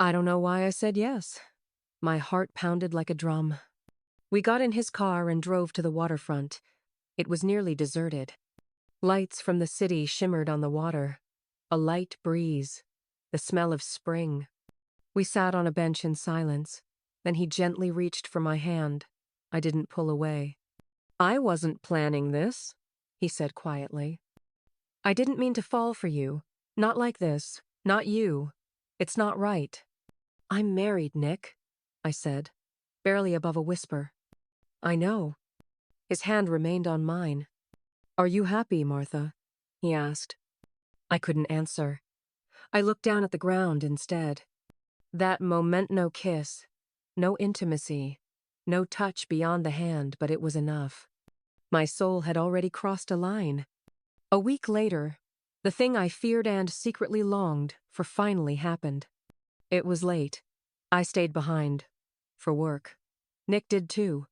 I don't know why I said yes. My heart pounded like a drum. We got in his car and drove to the waterfront. It was nearly deserted. Lights from the city shimmered on the water. A light breeze. The smell of spring. We sat on a bench in silence. Then he gently reached for my hand. I didn't pull away. I wasn't planning this, he said quietly. I didn't mean to fall for you. Not like this. Not you. It's not right. I'm married, Nick, I said, barely above a whisper. I know. His hand remained on mine. Are you happy, Martha? He asked. I couldn't answer. I looked down at the ground instead. That moment no kiss, no intimacy, no touch beyond the hand, but it was enough. My soul had already crossed a line. A week later, the thing I feared and secretly longed for finally happened. It was late. I stayed behind. For work. Nick did too.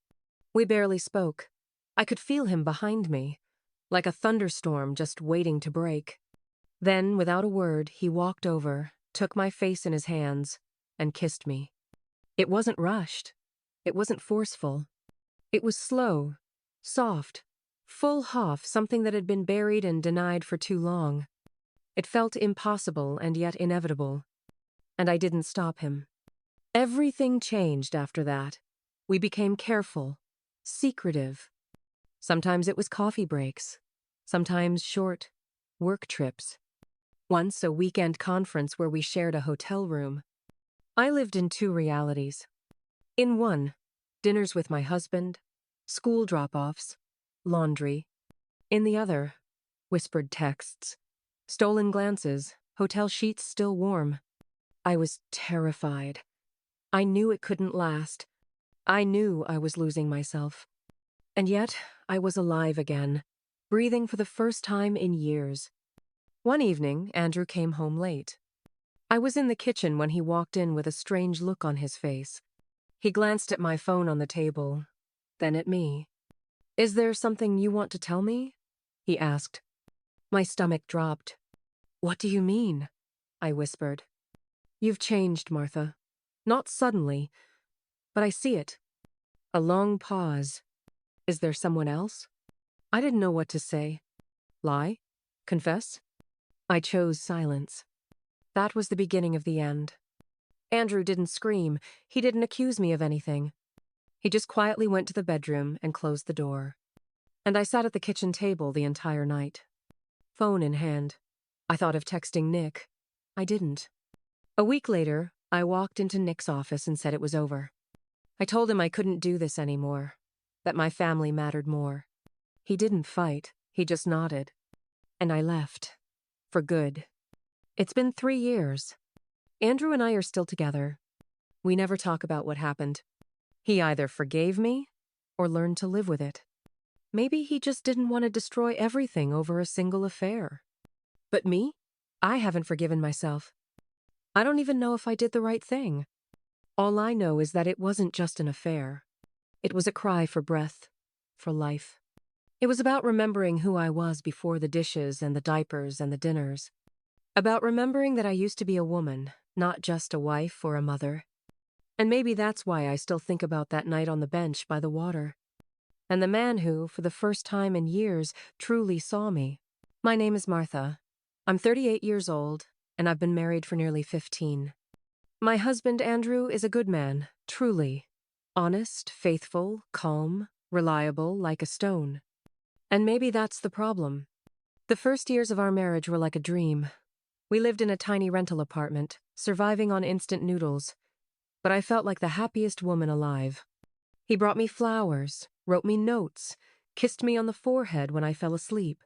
We barely spoke. I could feel him behind me, like a thunderstorm just waiting to break. Then, without a word, he walked over, took my face in his hands, and kissed me. It wasn't rushed. It wasn't forceful. It was slow, soft, full hoff, something that had been buried and denied for too long. It felt impossible and yet inevitable. And I didn't stop him. Everything changed after that. We became careful, secretive. Sometimes it was coffee breaks. Sometimes short work trips. Once a weekend conference where we shared a hotel room. I lived in two realities. In one, dinners with my husband, school drop-offs, laundry. In the other, whispered texts, stolen glances, hotel sheets still warm. I was terrified. I knew it couldn't last. I knew I was losing myself. And yet, I was alive again, breathing for the first time in years. One evening, Andrew came home late. I was in the kitchen when he walked in with a strange look on his face. He glanced at my phone on the table, then at me. Is there something you want to tell me? He asked. My stomach dropped. What do you mean? I whispered. You've changed, Martha. Not suddenly, but I see it. A long pause. Is there someone else? I didn't know what to say. Lie? Confess? I chose silence. That was the beginning of the end. Andrew didn't scream. He didn't accuse me of anything. He just quietly went to the bedroom and closed the door. And I sat at the kitchen table the entire night. Phone in hand. I thought of texting Nick. I didn't. A week later, I walked into Nick's office and said it was over. I told him I couldn't do this anymore, that my family mattered more. He didn't fight, he just nodded. And I left. For good. It's been 3 years. Andrew and I are still together. We never talk about what happened. He either forgave me or learned to live with it. Maybe he just didn't want to destroy everything over a single affair. But me? I haven't forgiven myself. I don't even know if I did the right thing. All I know is that it wasn't just an affair. It was a cry for breath, for life. It was about remembering who I was before the dishes and the diapers and the dinners. About remembering that I used to be a woman, not just a wife or a mother. And maybe that's why I still think about that night on the bench by the water. And the man who, for the first time in years, truly saw me. My name is Martha. I'm 38 years old, and I've been married for nearly 15. My husband, Andrew, is a good man, truly. Honest, faithful, calm, reliable, like a stone. And maybe that's the problem. The first years of our marriage were like a dream. We lived in a tiny rental apartment, surviving on instant noodles. But I felt like the happiest woman alive. He brought me flowers, wrote me notes, kissed me on the forehead when I fell asleep.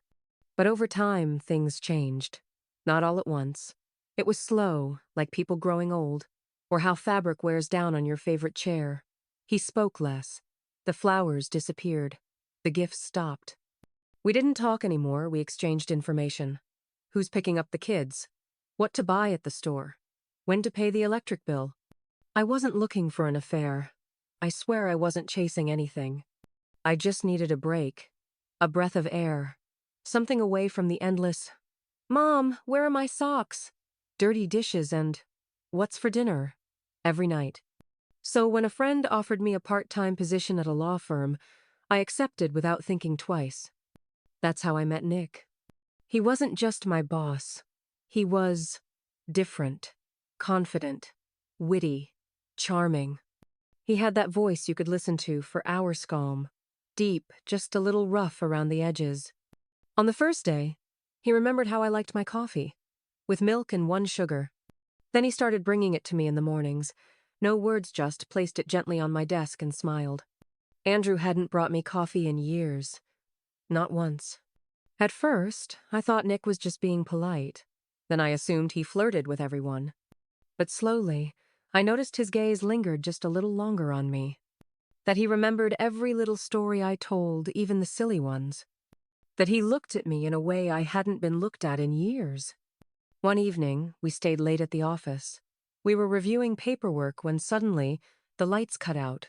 But over time, things changed. Not all at once. It was slow, like people growing old, or how fabric wears down on your favorite chair. He spoke less. The flowers disappeared. The gifts stopped. We didn't talk anymore, we exchanged information. Who's picking up the kids? What to buy at the store? When to pay the electric bill? I wasn't looking for an affair. I swear I wasn't chasing anything. I just needed a break. A breath of air. Something away from the endless, "Mom, where are my socks?" dirty dishes and What's for dinner? Every night. So when a friend offered me a part-time position at a law firm, I accepted without thinking twice. That's how I met Nick. He wasn't just my boss. He was different, confident, witty, charming. He had that voice you could listen to for hours calm, deep, just a little rough around the edges. On the first day, he remembered how I liked my coffee, with milk and 1 sugar. Then he started bringing it to me in the mornings. No words, just placed it gently on my desk and smiled. Andrew hadn't brought me coffee in years. Not once. At first, I thought Nick was just being polite. Then I assumed he flirted with everyone. But slowly, I noticed his gaze lingered just a little longer on me. That he remembered every little story I told, even the silly ones. That he looked at me in a way I hadn't been looked at in years. One evening, we stayed late at the office. We were reviewing paperwork when suddenly, the lights cut out.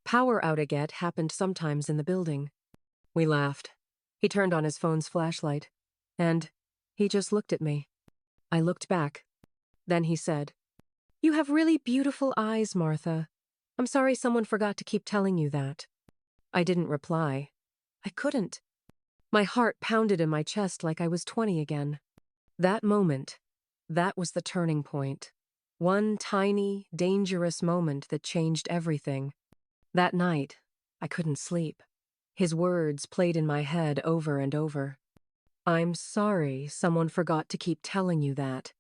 Power outages happened sometimes in the building. We laughed. He turned on his phone's flashlight. And he just looked at me. I looked back. Then he said, "You have really beautiful eyes, Martha. I'm sorry someone forgot to keep telling you that." I didn't reply. I couldn't. My heart pounded in my chest like I was 20 again. That moment, that was the turning point. One tiny, dangerous moment that changed everything. That night, I couldn't sleep. His words played in my head over and over. "I'm sorry someone forgot to keep telling you that."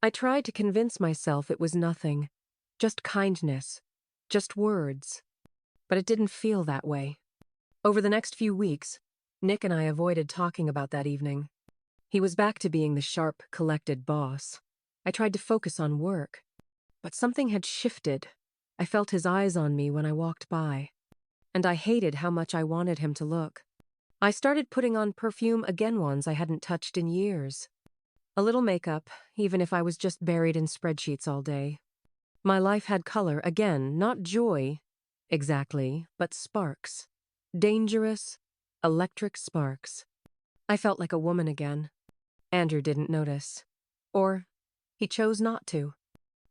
I tried to convince myself it was nothing. Just kindness. Just words. But it didn't feel that way. Over the next few weeks, Nick and I avoided talking about that evening. He was back to being the sharp, collected boss. I tried to focus on work. But something had shifted. I felt his eyes on me when I walked by. And I hated how much I wanted him to look. I started putting on perfume again, ones I hadn't touched in years. A little makeup, even if I was just buried in spreadsheets all day. My life had color again, not joy, exactly, but sparks. Dangerous, electric sparks. I felt like a woman again. Andrew didn't notice. Or he chose not to.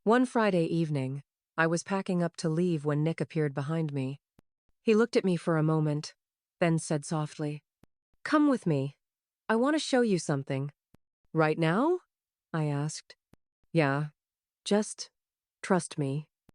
One Friday evening, I was packing up to leave when Nick appeared behind me. He looked at me for a moment, then said softly, "Come with me. I want to show you something." "Right now?" I asked. "Yeah, just trust me."